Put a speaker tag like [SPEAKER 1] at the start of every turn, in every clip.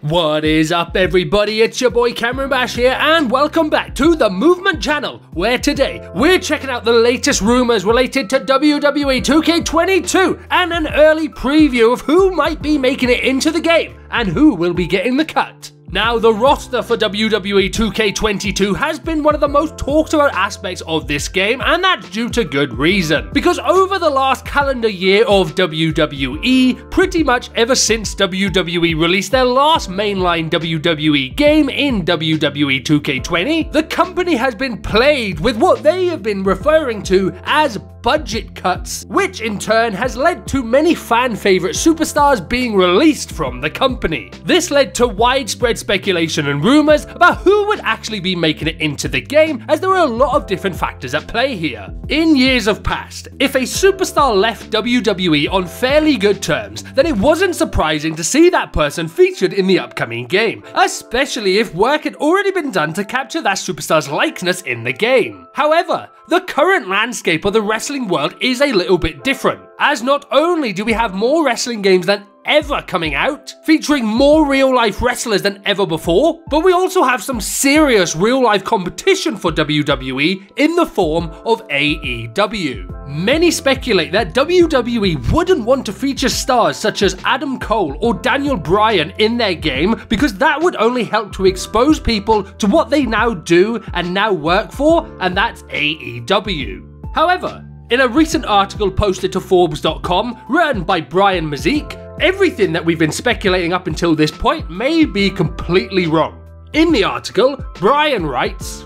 [SPEAKER 1] What is up, everybody? It's your boy Cameron Bash here, and welcome back to the Movement channel, where today we're checking out the latest rumors related to WWE 2K22 and an early preview of who might be making it into the game and who will be getting the cut. Now, the roster for WWE 2K22 has been one of the most talked about aspects of this game, and that's due to good reason. Because over the last calendar year of WWE, pretty much ever since WWE released their last mainline WWE game in WWE 2K20, the company has been plagued with what they have been referring to as budget cuts, which in turn has led to many fan favorite superstars being released from the company. This led to widespread speculation and rumors about who would actually be making it into the game, as there were a lot of different factors at play here. In years of past, if a superstar left WWE on fairly good terms, then it wasn't surprising to see that person featured in the upcoming game, especially if work had already been done to capture that superstar's likeness in the game. However, the current landscape of the wrestling world is a little bit different, as not only do we have more wrestling games than ever coming out, featuring more real-life wrestlers than ever before, but we also have some serious real-life competition for WWE in the form of AEW. Many speculate that WWE wouldn't want to feature stars such as Adam Cole or Daniel Bryan in their game, because that would only help to expose people to what they now do and now work for, and that's AEW. However, in a recent article posted to Forbes.com, written by Brian Mazik, everything that we've been speculating up until this point may be completely wrong. In the article, Brian writes,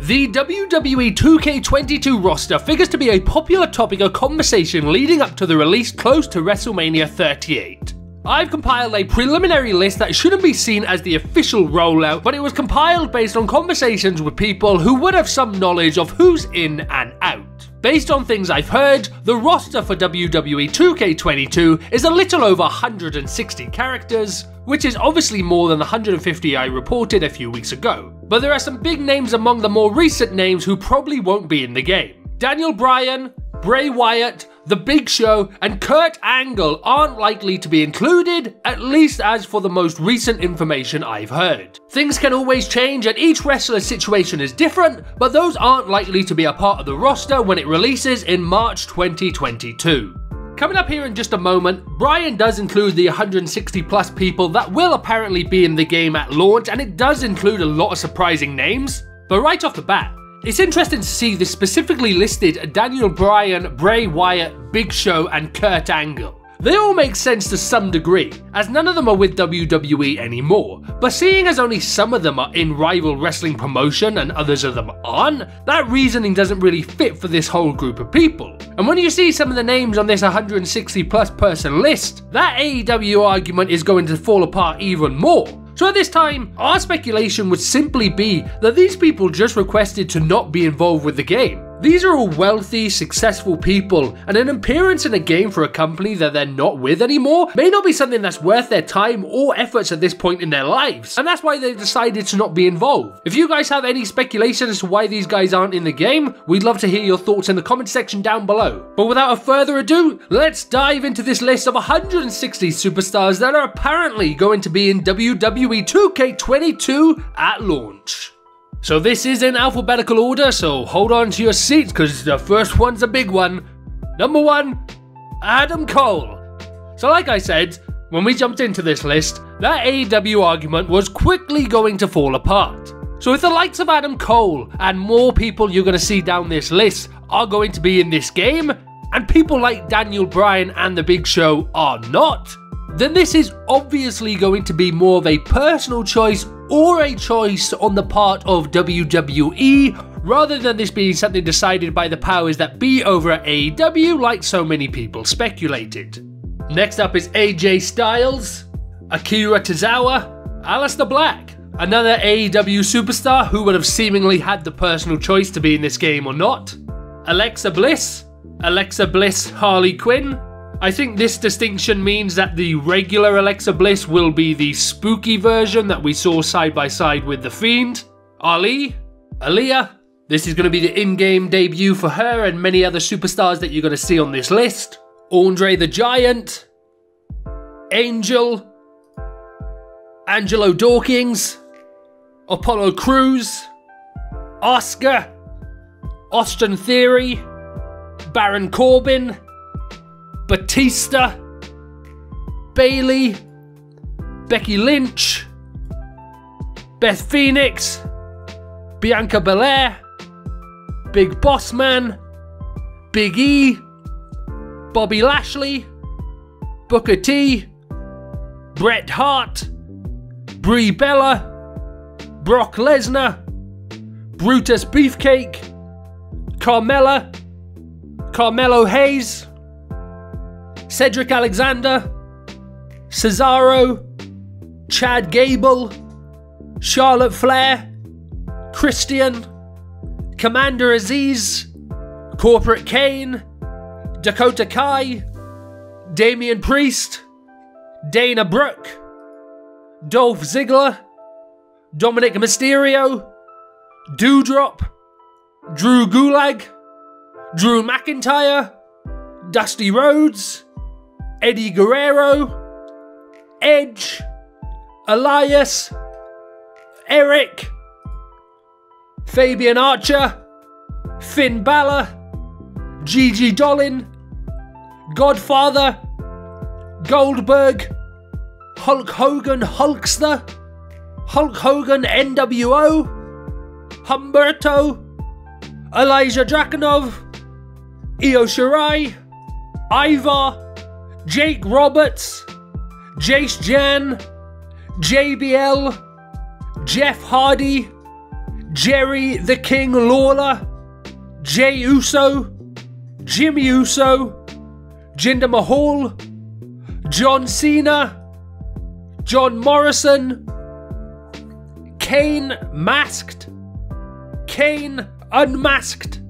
[SPEAKER 1] "The WWE 2K22 roster figures to be a popular topic of conversation leading up to the release close to WrestleMania 38. I've compiled a preliminary list that shouldn't be seen as the official rollout, but it was compiled based on conversations with people who would have some knowledge of who's in and out. Based on things I've heard, the roster for WWE 2K22 is a little over 160 characters, which is obviously more than the 150 I reported a few weeks ago. But there are some big names among the more recent names who probably won't be in the game. Daniel Bryan, Bray Wyatt, The Big Show, and Kurt Angle aren't likely to be included, at least as for the most recent information I've heard. Things can always change and each wrestler's situation is different, but those aren't likely to be a part of the roster when it releases in March 2022. Coming up here in just a moment, Brian does include the 160 plus people that will apparently be in the game at launch, and it does include a lot of surprising names. But right off the bat, it's interesting to see this specifically listed Daniel Bryan, Bray Wyatt, Big Show, and Kurt Angle. They all make sense to some degree, as none of them are with WWE anymore, but seeing as only some of them are in rival wrestling promotion and others of them aren't, that reasoning doesn't really fit for this whole group of people. And when you see some of the names on this 160 plus person list, that AEW argument is going to fall apart even more. So at this time, our speculation would simply be that these people just requested to not be involved with the game. These are all wealthy, successful people, and an appearance in a game for a company that they're not with anymore may not be something that's worth their time or efforts at this point in their lives, and that's why they decided to not be involved. If you guys have any speculation as to why these guys aren't in the game, we'd love to hear your thoughts in the comment section down below. But without further ado, let's dive into this list of 160 superstars that are apparently going to be in WWE 2K22 at launch. So this is in alphabetical order, so hold on to your seats because the first one's a big one. Number 1, Adam Cole. So like I said, when we jumped into this list, that AEW argument was quickly going to fall apart. So if the likes of Adam Cole and more people you're going to see down this list are going to be in this game, and people like Daniel Bryan and The Big Show are not, then this is obviously going to be more of a personal choice or a choice on the part of WWE, rather than this being something decided by the powers that be over at AEW like so many people speculated. Next up is AJ Styles, Akira Tozawa, Aleister Black, another AEW superstar who would have seemingly had the personal choice to be in this game or not, Alexa Bliss, Harley Quinn. I think this distinction means that the regular Alexa Bliss will be the spooky version that we saw side by side with The Fiend. Aaliyah. This is going to be the in-game debut for her and many other superstars that you're going to see on this list. Andre the Giant. Angel. Angelo Dawkins, Apollo Crews, Oscar, Austin Theory, Baron Corbin, Batista, Bayley, Becky Lynch, Beth Phoenix, Bianca Belair, Big Boss Man, Big E, Bobby Lashley, Booker T, Bret Hart, Brie Bella, Brock Lesnar, Brutus Beefcake, Carmella, Carmelo Hayes, Cedric Alexander, Cesaro, Chad Gable, Charlotte Flair, Christian, Commander Aziz, Corporate Kane, Dakota Kai, Damian Priest, Dana Brooke, Dolph Ziggler, Dominic Mysterio, Doudrop, Drew Gulak, Drew McIntyre, Dusty Rhodes, Eddie Guerrero, Edge, Elias, Eric, Fabian Archer, Finn Balor, Gigi Dollin, Godfather, Goldberg, Hulk Hogan Hulkster, Hulk Hogan NWO, Humberto, Elijah Dragunov, Io Shirai, Ivar, Jake Roberts, Jace Jan, JBL, Jeff Hardy, Jerry the King Lawler, Jey Uso, Jimmy Uso, Jinder Mahal, John Cena, John Morrison, Kane Masked, Kane Unmasked,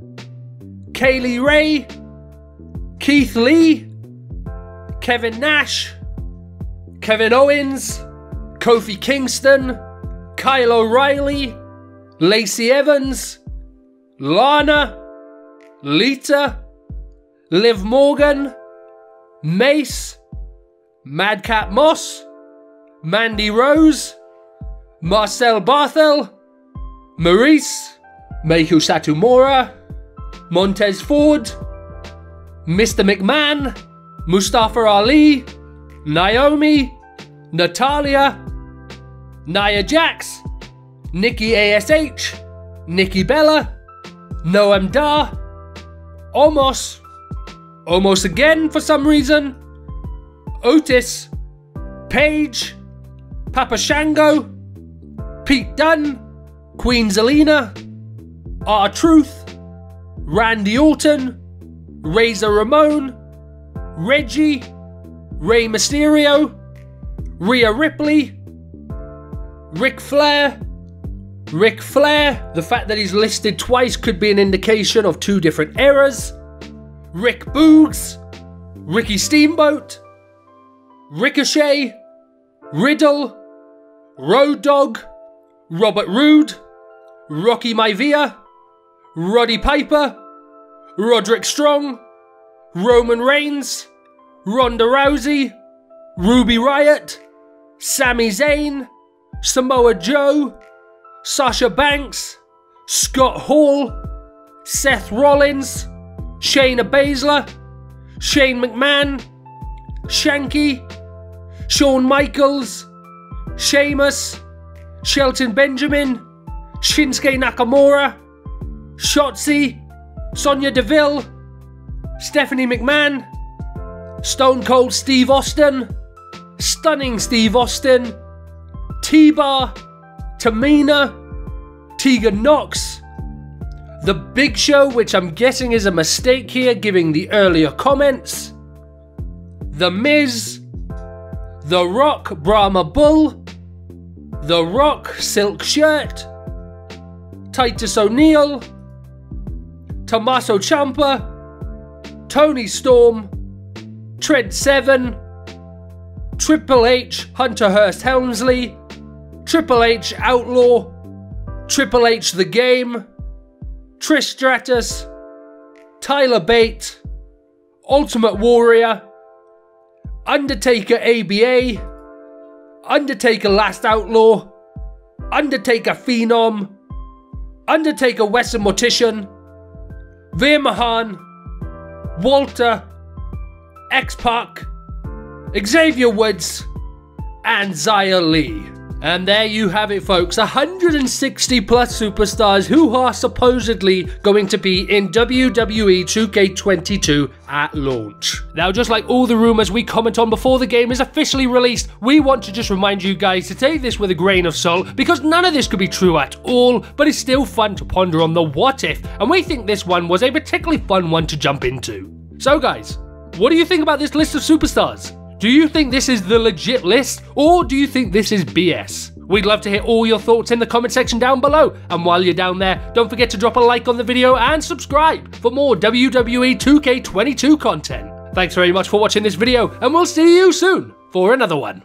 [SPEAKER 1] Kaylee Ray, Keith Lee, Kevin Nash, Kevin Owens, Kofi Kingston, Kyle O'Reilly, Lacey Evans, Lana, Lita, Liv Morgan, Mace, Madcap Moss, Mandy Rose, Marcel Barthel, Maurice, Meiko Satomura, Montez Ford, Mr. McMahon, Mustafa Ali, Naomi, Natalia, Nia Jax, Nikki ASH, Nikki Bella, Noam Dar, Omos again for some reason, Otis, Paige, Papa Shango, Pete Dunne, Queen Zelina, R-Truth, Randy Orton, Razor Ramon, Reggie, Rey Mysterio, Rhea Ripley, Ric Flair. The fact that he's listed twice could be an indication of two different eras. Rick Boogs, Ricky Steamboat, Ricochet, Riddle, Road Dogg, Robert Roode, Rocky Maivia, Roddy Piper, Roderick Strong, Roman Reigns, Ronda Rousey, Ruby Riott, Sami Zayn, Samoa Joe, Sasha Banks, Scott Hall, Seth Rollins, Shayna Baszler, Shane McMahon, Shanky, Shawn Michaels, Sheamus, Shelton Benjamin, Shinsuke Nakamura, Shotzi, Sonya Deville, Stephanie McMahon, Stone Cold Steve Austin, Stunning Steve Austin, T-Bar, Tamina, Tegan Nox, The Big Show, which I'm guessing is a mistake here giving the earlier comments, The Miz, The Rock Brahma Bull, The Rock Silk Shirt, Titus O'Neil, Tommaso Ciampa, Tony Storm, Trent Seven, Triple H Hunter Hearst Helmsley, Triple H Outlaw, Triple H The Game, Trish Stratus, Tyler Bate, Ultimate Warrior, Undertaker ABA, Undertaker Last Outlaw, Undertaker Phenom, Undertaker Western Mortician, Veer Mahan, Walter, X-Pac, Xavier Woods, and Xia Li. And there you have it, folks, 160 plus superstars who are supposedly going to be in WWE 2K22 at launch. Now, just like all the rumors we comment on before the game is officially released, we want to just remind you guys to take this with a grain of salt, because none of this could be true at all, but it's still fun to ponder on the what if, and we think this one was a particularly fun one to jump into. So guys, what do you think about this list of superstars? Do you think this is the legit list, or do you think this is BS? We'd love to hear all your thoughts in the comment section down below, and while you're down there, don't forget to drop a like on the video and subscribe for more WWE 2K22 content. Thanks very much for watching this video, and we'll see you soon for another one.